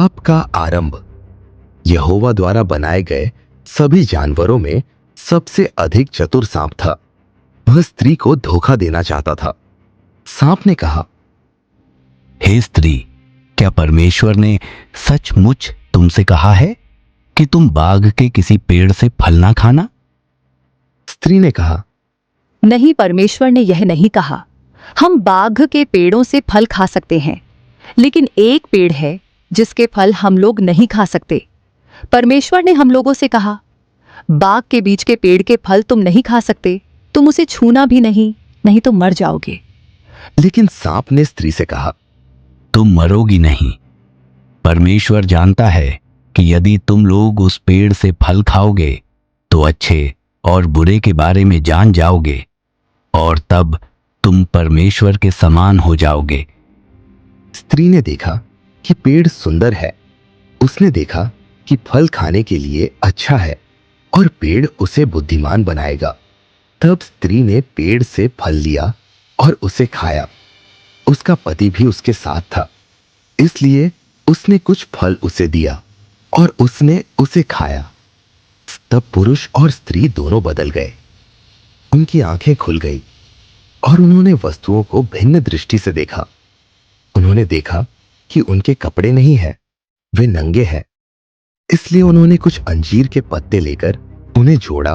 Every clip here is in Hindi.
पाप का आरंभ। यहोवा द्वारा बनाए गए सभी जानवरों में सबसे अधिक चतुर सांप था। वह स्त्री को धोखा देना चाहता था। सांप ने कहा, हे स्त्री, क्या परमेश्वर ने सचमुच तुमसे कहा है कि तुम बाग के किसी पेड़ से फल ना खाना? स्त्री ने कहा, नहीं, परमेश्वर ने यह नहीं कहा। हम बाग के पेड़ों से फल खा सकते हैं, लेकिन एक पेड़ है जिसके फल हम लोग नहीं खा सकते। परमेश्वर ने हम लोगों से कहा, बाग के बीच के पेड़ के फल तुम नहीं खा सकते, तुम उसे छूना भी नहीं तो मर जाओगे। लेकिन सांप ने स्त्री से कहा, तुम मरोगी नहीं। परमेश्वर जानता है कि यदि तुम लोग उस पेड़ से फल खाओगे तो अच्छे और बुरे के बारे में जान जाओगे, और तब तुम परमेश्वर के समान हो जाओगे। स्त्री ने देखा कि पेड़ सुंदर है। उसने देखा कि फल खाने के लिए अच्छा है और पेड़ उसे बुद्धिमान बनाएगा। तब स्त्री ने पेड़ से फल लिया और उसे खाया। उसका पति भी उसके साथ था, इसलिए उसने कुछ फल उसे दिया और उसने उसे खाया। तब पुरुष और स्त्री दोनों बदल गए। उनकी आंखें खुल गई और उन्होंने वस्तुओं को भिन्न दृष्टि से देखा। उन्होंने देखा कि उनके कपड़े नहीं हैं, वे नंगे हैं। इसलिए उन्होंने कुछ अंजीर के पत्ते लेकर उन्हें जोड़ा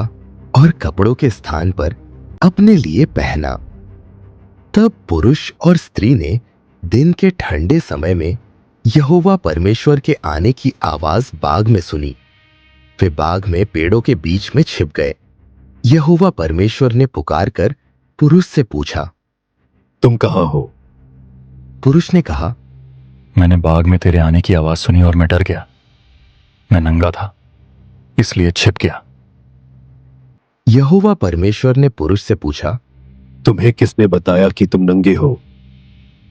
और कपड़ों के स्थान पर अपने लिए पहना। तब पुरुष और स्त्री ने दिन के ठंडे समय में यहोवा परमेश्वर के आने की आवाज बाग में सुनी। वे बाग में पेड़ों के बीच में छिप गए। यहोवा परमेश्वर ने पुकार कर पुरुष से पूछा, तुम कहां हो? पुरुष ने कहा, मैंने बाग में तेरे आने की आवाज सुनी और मैं डर गया। मैं नंगा था, इसलिए छिप गया। यहोवा परमेश्वर ने पुरुष से पूछा, तुम्हें किसने बताया कि तुम नंगे हो?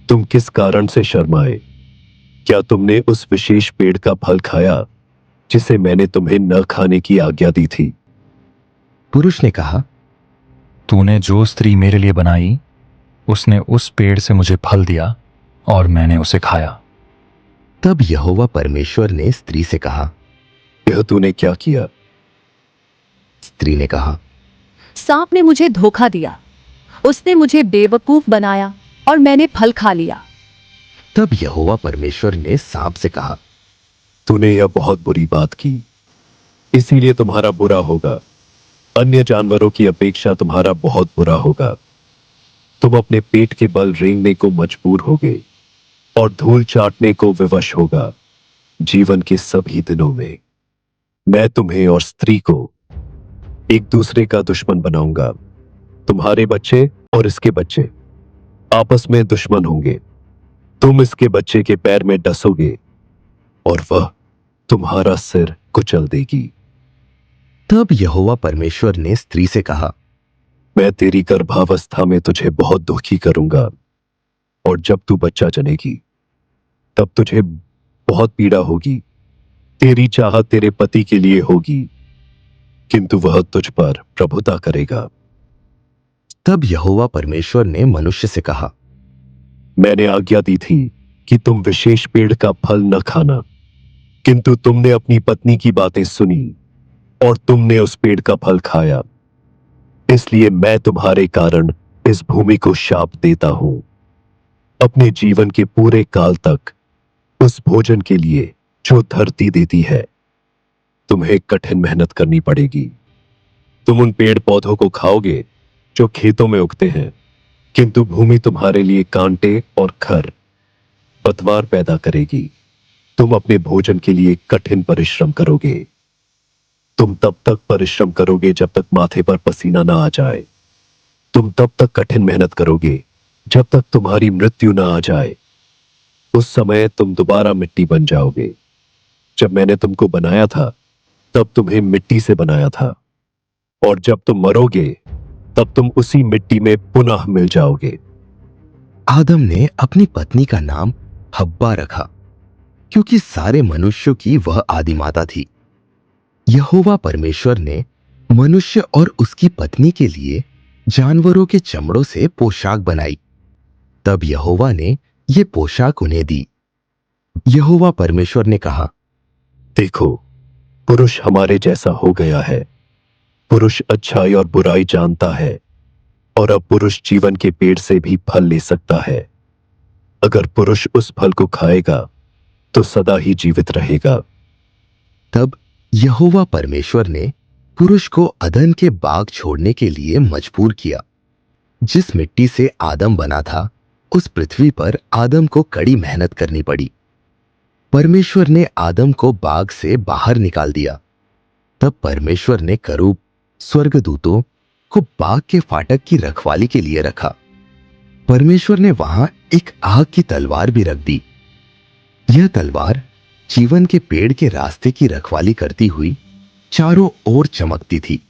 तुम किस कारण से शर्माए? क्या तुमने उस विशेष पेड़ का फल खाया जिसे मैंने तुम्हें न खाने की आज्ञा दी थी? पुरुष ने कहा, तूने जो स्त्री मेरे लिए बनाई, उसने उस पेड़ से मुझे फल दिया और मैंने उसे खाया। तब यहोवा परमेश्वर ने स्त्री से कहा, यह तूने क्या किया? स्त्री ने कहा, सांप ने मुझे धोखा दिया। उसने मुझे बेवकूफ बनाया और मैंने फल खा लिया। तब यहोवा परमेश्वर ने सांप से कहा, तूने यह बहुत बुरी बात की, इसीलिए तुम्हारा बुरा होगा। अन्य जानवरों की अपेक्षा तुम्हारा बहुत बुरा होगा। तुम अपने पेट के बल रेंगने को मजबूर होगे और धूल चाटने को विवश होगा जीवन के सभी दिनों में। मैं तुम्हें और स्त्री को एक दूसरे का दुश्मन बनाऊंगा। तुम्हारे बच्चे और इसके बच्चे आपस में दुश्मन होंगे। तुम इसके बच्चे के पैर में डसोगे और वह तुम्हारा सिर कुचल देगी। तब यहोवा परमेश्वर ने स्त्री से कहा, मैं तेरी गर्भावस्था में तुझे बहुत दुखी करूंगा, और जब तू बच्चा जनेगी तब तुझे बहुत पीड़ा होगी। तेरी चाहत तेरे पति के लिए होगी, किंतु वह तुझ पर प्रभुता करेगा। तब यहोवा परमेश्वर ने मनुष्य से कहा, मैंने आज्ञा दी थी कि तुम विशेष पेड़ का फल न खाना, किंतु तुमने अपनी पत्नी की बातें सुनी और तुमने उस पेड़ का फल खाया। इसलिए मैं तुम्हारे कारण इस भूमि को शाप देता हूं। अपने जीवन के पूरे काल तक उस भोजन के लिए जो धरती देती है तुम्हें कठिन मेहनत करनी पड़ेगी। तुम उन पेड़ पौधों को खाओगे जो खेतों में उगते हैं, किंतु भूमि तुम्हारे लिए कांटे और खर पतवार पैदा करेगी। तुम अपने भोजन के लिए कठिन परिश्रम करोगे। तुम तब तक परिश्रम करोगे जब तक माथे पर पसीना ना आ जाए। तुम तब तक कठिन मेहनत करोगे जब तक तुम्हारी मृत्यु ना आ जाए। उस समय तुम दोबारा मिट्टी बन जाओगे। जब मैंने तुमको बनाया था तब तुम्हें मिट्टी से बनाया था, और जब तुम मरोगे तब तुम उसी मिट्टी में पुनः मिल जाओगे। आदम ने अपनी पत्नी का नाम हव्वा रखा, क्योंकि सारे मनुष्यों की वह आदिमाता थी। यहोवा परमेश्वर ने मनुष्य और उसकी पत्नी के लिए जानवरों के चमड़ों से पोशाक बनाई। तब यहोवा ने ये पोशाक उन्हें दी। यहोवा परमेश्वर ने कहा, देखो, पुरुष हमारे जैसा हो गया है। पुरुष अच्छाई और बुराई जानता है, और अब पुरुष जीवन के पेड़ से भी फल ले सकता है। अगर पुरुष उस फल को खाएगा तो सदा ही जीवित रहेगा। तब यहोवा परमेश्वर ने पुरुष को अदन के बाग छोड़ने के लिए मजबूर किया। जिस मिट्टी से आदम बना था, उस पृथ्वी पर आदम को कड़ी मेहनत करनी पड़ी। परमेश्वर ने आदम को बाग से बाहर निकाल दिया। तब परमेश्वर ने करूब स्वर्गदूतों को बाग के फाटक की रखवाली के लिए रखा। परमेश्वर ने वहां एक आग की तलवार भी रख दी। यह तलवार जीवन के पेड़ के रास्ते की रखवाली करती हुई चारों ओर चमकती थी।